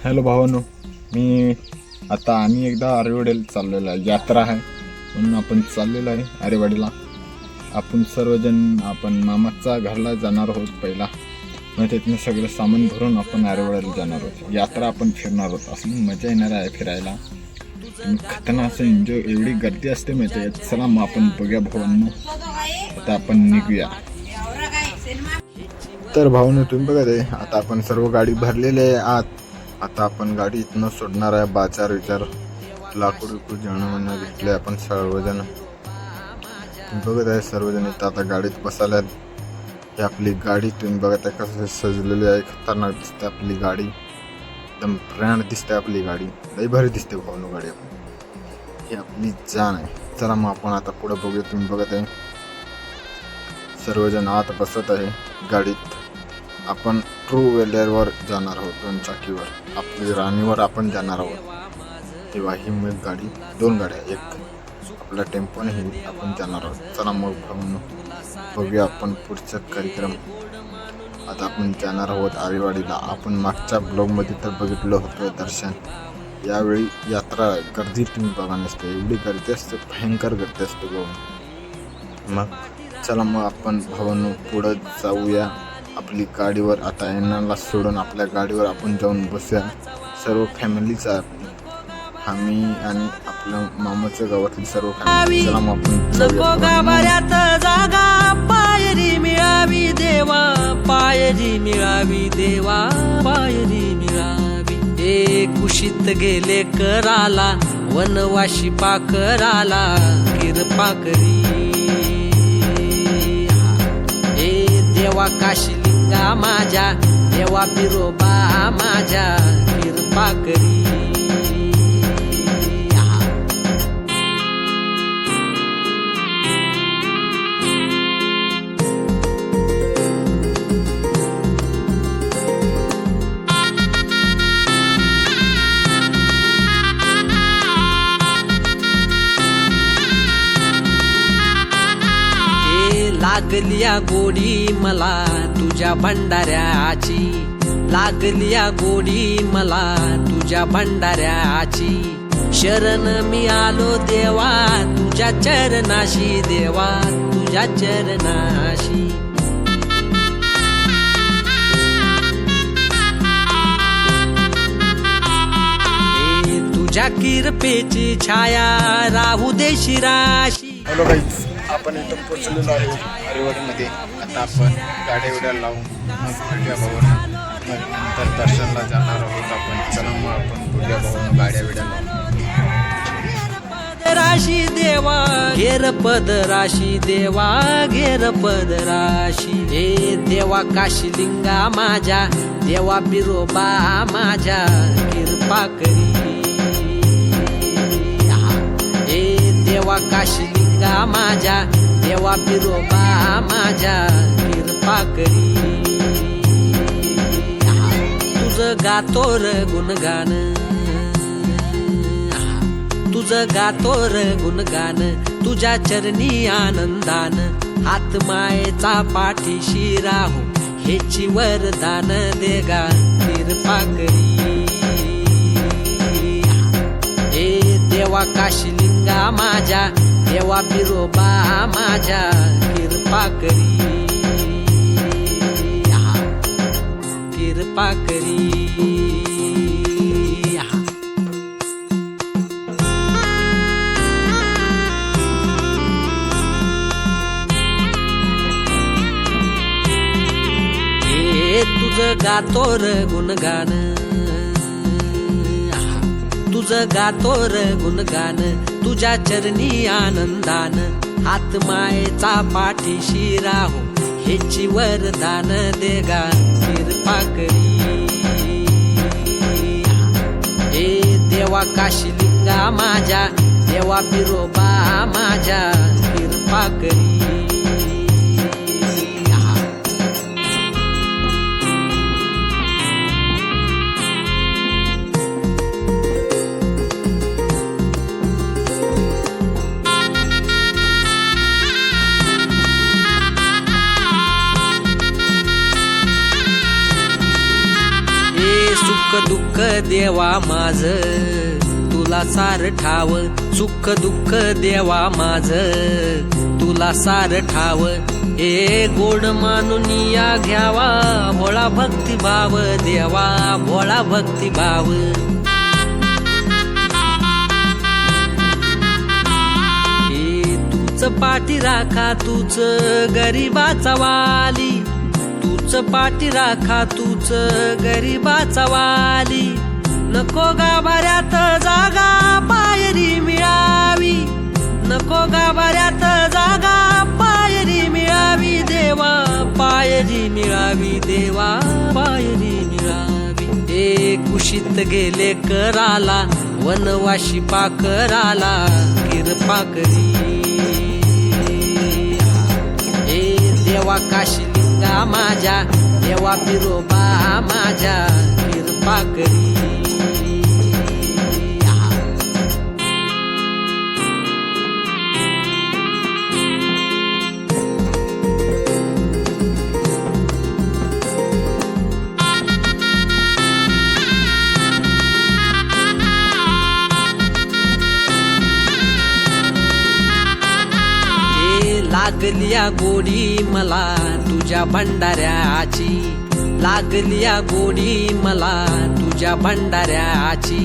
Hello भावांनो, मी आता आम्ही एकदा आरेवाडीला चाललेलो आहे. यात्रा आहे म्हणून आपण चाललेलो आहे आरेवाडीला. आपण सर्वजण आपण मामाच्या घरला जाणार आहोत पहिला. मग तिथनं सगळं सामान भरून आपण आरेवाडीला जाणार आहोत. यात्रा आपण फिरणार आहोत. असली मजा येणार आहे फिरायला. खतरनाक असं एन्जॉय, एवढी गर्दी असते माहिती आहे. चला मग आपण बघूया भावांनो, आता आपण निघूया. तर भावांनो तुम्ही बघा ते आता आपण सर्व गाडी भरलेली आहे आत. आता आपण गाडी इथनं सोडणार आहे. बाजार विचार लाकूड विकूड जेवण घेतले आपण सर्वजण. तुम्ही बघत आहे सर्वजण इथं आता गाडीत बसायला. ही आपली गाडी तुम्ही बघत आहे कसं सजलेली आहे. खतरनाक दिसते आपली गाडी, एकदम ब्रँड दिसते आपली गाडी. लई भारी दिसते भावनो गाडी. ही आपली जान आहे. चला मग आपण आता पुढे बघूया. तुम्ही बघत आहे सर्वजण आत बसत आहे गाडीत. आपण ट्रू व्हीलरवर जाणार आहोत, 2 चाकीवर. आपली राणीवर आपण जाणार आहोत. तेव्हा ही मग गाडी 2 गाड्या, एक आपला टेम्पोने ही आपण जाणार आहोत. चला मग बघूया आपण पुढचा कार्यक्रम. आता आपण जाणार आहोत आरेवाडीला. आपण मागच्या ब्लॉगमध्ये तर बघितलं होतं दर्शन. यावेळी यात्रा गर्दी तुम्ही बघा नसते, एवढी गर्दी असते, भयंकर गर्दी असते भाऊ. मग चला मग आपण भावांनो पुढं जाऊया आपली गाडीवर. आता यांना सोडून आपल्या गाडीवर आपण जाऊन बसूया. सर्व फॅमिलीच आहे आपली, आम्ही आणि आपल्या मामाच्या गावातली सर्व फॅमिली. चला मग आपण जागा पायरी मिळावी देवा, पायरी मिळावी देवा, पायरी मिळावी. ए कुशीत गेले कराला, वनवाशी पाखराला कृपा करी. ए देवा काशीलिंगा माझ्या, देवा बिरोबा माझ्या कृपा करी. लागलिया गोडी मला तुझ्या भंडाऱ्याची, लागलिया गोडी मला तुझ्या भंडाऱ्याची. शरण मी आलो देवा तुझ्या चरणाशी, देवा तुझ्या चरणाशी. तुझ्या किरपेची छाया राहू दे शिराशी. हॅलो गाईज, आपण इथं पोचलेलो आहे आरेवाडीमध्ये. आता आपण गाड्या विड्या लावून मग भेटूया भावांनो. मग नंतर दर्शनला जाणार आहोत आपण. चला मग आपण भेटूया भावांनो गाड्या विड्या लावून. राशी देवा घेर पदराशी, देवा घेर पदराशी. हे देवा काशीलिंगा माझ्या, देवा बिरोबा माझ्या कृपा करी. हे देवा काशीलिंगा माझ्या, देवा बिरोबा माझ्या कृपा करी. तुझं गातोर गुणगान, तुझं गातोर गुणगान. तुझ्या चरणी आनंदान, हात मायेचा पाठीशी राहू हेची वरदान. देगा कृपा करी. ए देवा काशीलिंगा माझ्या, देवा बिरोबा माझ्या कृपा करी. कृपा करी. तुझं गातोर गुणगान, तुझं गातोर गुणगान. तुझ्या चरणी आनंदान, हात मायेचा पाठीशी राहू हेची वरदान. देगा कृपा करी. ए देवा काशीलिंगा माझ्या, देवा बिरोबा माझ्या कृपा करी. सुख दुःख देवा माझ तुला सार ठाव, सुख दुःख देवा माझ तुला सार ठाव. ए गोड मानून या घ्यावा भोळा भक्तिभाव देवा, भोळा भक्तिभाव. तूच पाठी राखा तूच गरीबाचा वाली, तूच पाठी राखा तूच गरीबाचा वाली. नको गाभाऱ्यात जागा पायरी मिळावी, नको गाभाऱ्यात जागा पायरी मिळावी देवा, पायरी मिळावी देवा, पायरी मिळावी. ए कुशीत गेले कराला वनवाशी पाकराला कृपा करी. देवा काशीलिंगा माझ्या, देवा बिरोबा माझ्या कृपा करी. लागलिया गोडी मला तुझ्या भंडाऱ्याची, लागलिया गोडी मला तुझ्या भंडाऱ्याची.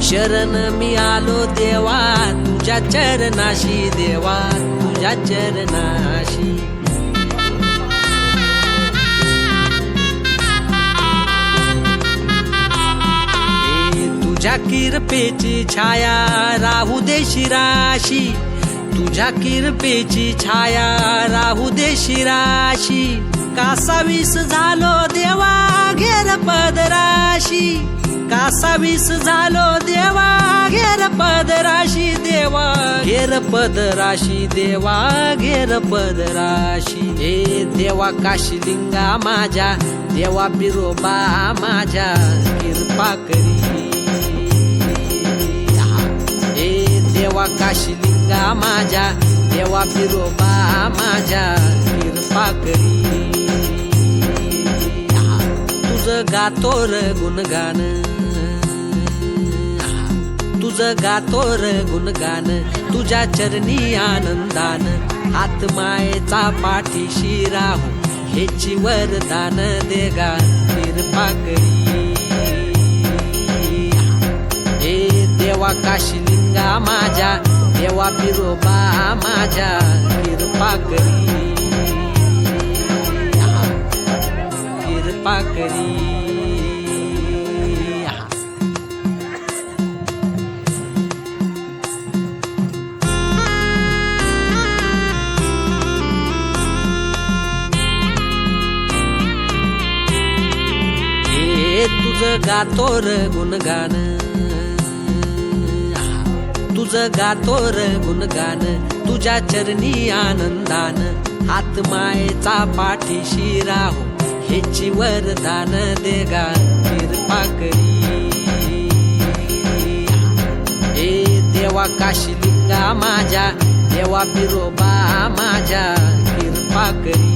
शरण मी आलो देवा तुझ्या चरणाशी देवा, तुझ्या चरणाशी. तुझ्या किरपेची छाया राहू दे शिराशी, तुझ्या किरपेची छाया राहू दे शिराशी. कासावीस झालो देवा घेर पदराशी, कासावीस झालो देवा घेर पदराशी देवा, घेर पदराशी देवा, घेर पदराशी. हे देवा काशीलिंगा माझ्या, देवा बिरोबा माझ्या कृपा करी. हे देवा काशीलिंगा माझ्या, देवा बिरोबा माझ्या कृपा करी. तुझं गातोर गुणगान, तुझं गातोर गुणगान, तुझ्या चरणी आनंदान. हात मायेचा पाठीशी राहू हेची वरदान देगा कृपा करी. हे देवा काशीलिंगा माझ्या, देवा बिरोबा माझ्या कृपा करी, कृपा करी. हे तुझं गातोर गुणगान, तुझं गातोर गुणगान, तुझ्या चरणी आनंदान. हात मायेचा पाठीशी राहू हेची वरदान देगा कृपा करी. हे देवा काशीलिंगा माझ्या, देवा बिरोबा माझ्या कृपा करी.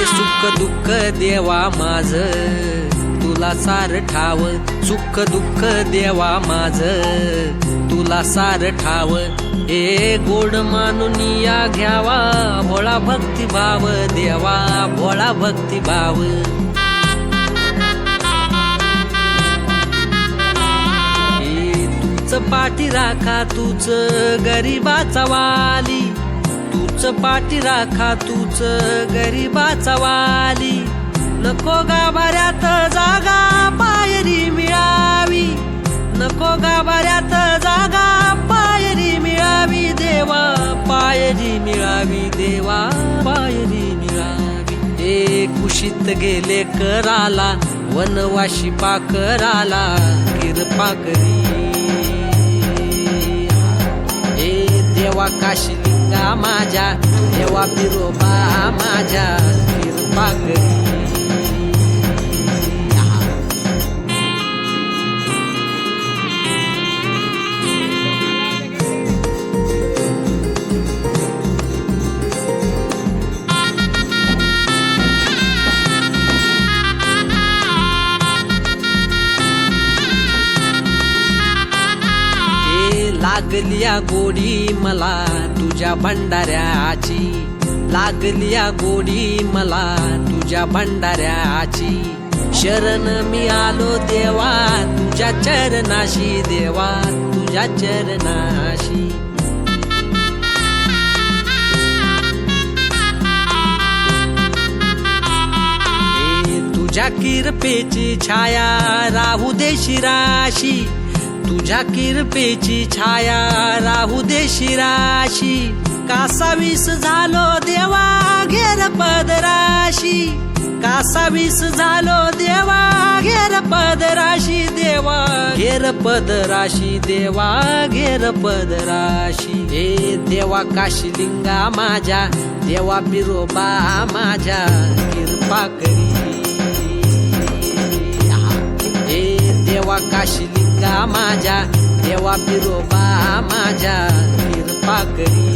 सुख दुःख देवा माझ तुला सार ठाव, सुख दुःख देवा माझ तुला सार ठाव. ए गोड मानून या घ्यावा भोळा भक्तिभाव देवा, भोळा भक्तिभाव. तूच पाठी राखा तूच गरीबाचा वाली, तूच पाठी राखा तूच गरीबाचा वाली. नको गाभाऱ्यात जागा पायरी मिळावी, नको गाभाऱ्यात जागा पायरी मिळावी देवा, पायरी मिळावी देवा, पायरी मिळावी. ए कुशीत गेले कराला वनवाशी पाकराला कृपा करी. ए देवा काशीलिंगा लिंगा माझ्या देवा बिरोबा माझ्या कृपा करी. लागलिया गोडी मला तुझ्या भंडाऱ्याची, लागलिया गोडी मला तुझ्या भंडाऱ्याची. शरण मी आलो देवा तुझ्या चरणाशी, देवा तुझ्या चरणाशी. तुझ्या किरपेची छाया राहू दे शिराशी, तुझ्या किरपेची छाया राहू दे शिराशी. कासावीस झालो देवा घेर पदराशी, कासावीस झालो देवा घेर पदराशी, देवा घेर पदराशी, देवा घेर पदराशी. हे देवा काशीलिंगा माझ्या देवा बिरोबा माझ्या कृपा करी. हे देवा काशीलिंगा माझ्या देवा बिरोबा माझ्या कृपा करी.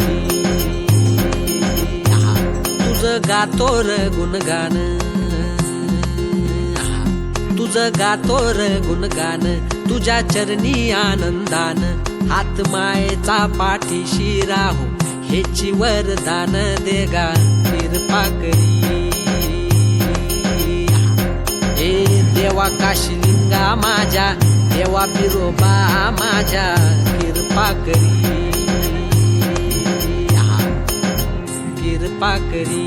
तुझं गातो र गुणगान, तुझं गातो र गुणगान, तुझ्या चरणी आनंदान. हात मायेचा पाठीशी राहू हेची वरदान, देगा कृपा करी. हे देवा काशीलिंगा माझ्या देवा बिरोबा माझ्या कृपा करी. कृपा करी.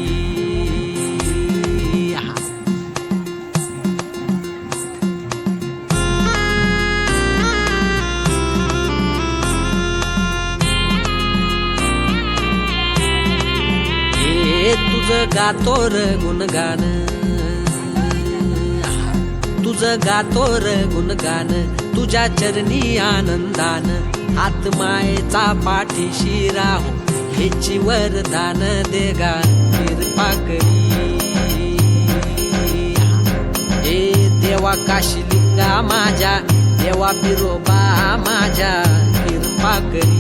हे तुझं गातो र गुणगान, तुझं गातो र गुणगान, तुझ्या चरणी आनंदान. हात मायेचा पाठीशी राहू हेची वरदान, देगा कृपा करी. हे देवा काशीलिंगा माझ्या देवा बिरोबा माझ्या कृपा करी.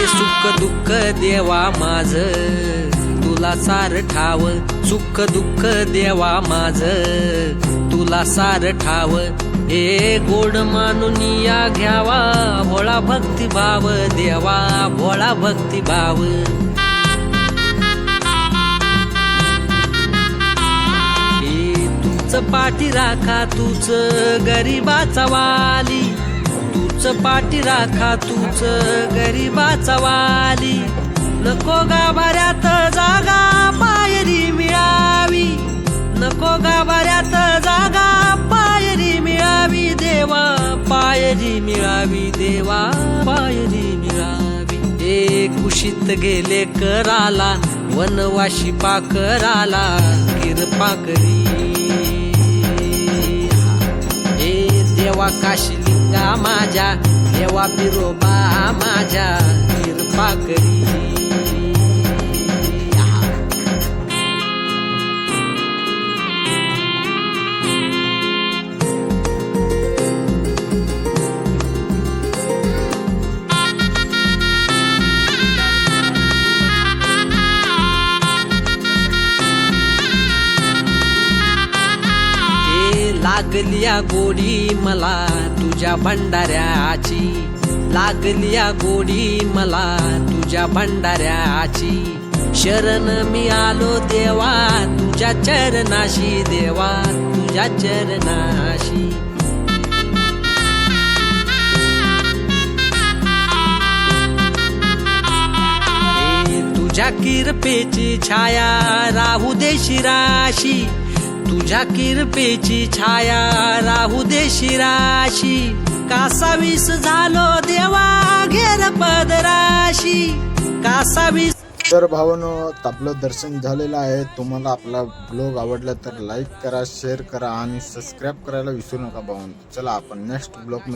सुख दुःख देवा माझ तुला सार ठाव, सुख दुःख देवा माझ तुला सार ठाव. हे गोड मानून या घ्यावा भोळा भक्तिभाव, देवा भोळा भक्तिभाव. हे तूच पाठी राखा तूच गरिबाचा वाली, तूच पाठी राखा तूच गरिबाचा वाली. नको गाभाऱ्यात जागा पायरी मिळावी, नको गाभाऱ्यात जागा पायरी मिळावी, देवा पायरी मिळावी, देवा पायरी मिळावी. हे कुशीत गेले कराला वनवाशी पाकराला कृपा करी. हे देवा काशीलिंगा माझ्या देवा बिरोबा माझ्या कृपा करी. लागलिया गोडी मला तुझ्या भंडाऱ्याची, लागलिया गोडी मला तुझ्या भंडाऱ्याची. शरण मी आलो देवा तुझ्या चरणाशी, देवा तुझ्या चरणाशी. तुझ्या किरपेची छाया राहू दे शिराशी, तुझ्या किरपेची छाया राहू दे शिराशी कासावीस झालो देवा घेर पदराशी कासावीस. तर भावांनो, आपलं दर्शन झालेलं आहे. तुम्हाला आपला ब्लॉग आवडला तर लाईक करा, शेअर करा आणि सबस्क्राईब करायला विसरू नका भावांनो. चला आपण नेक्स्ट ब्लॉग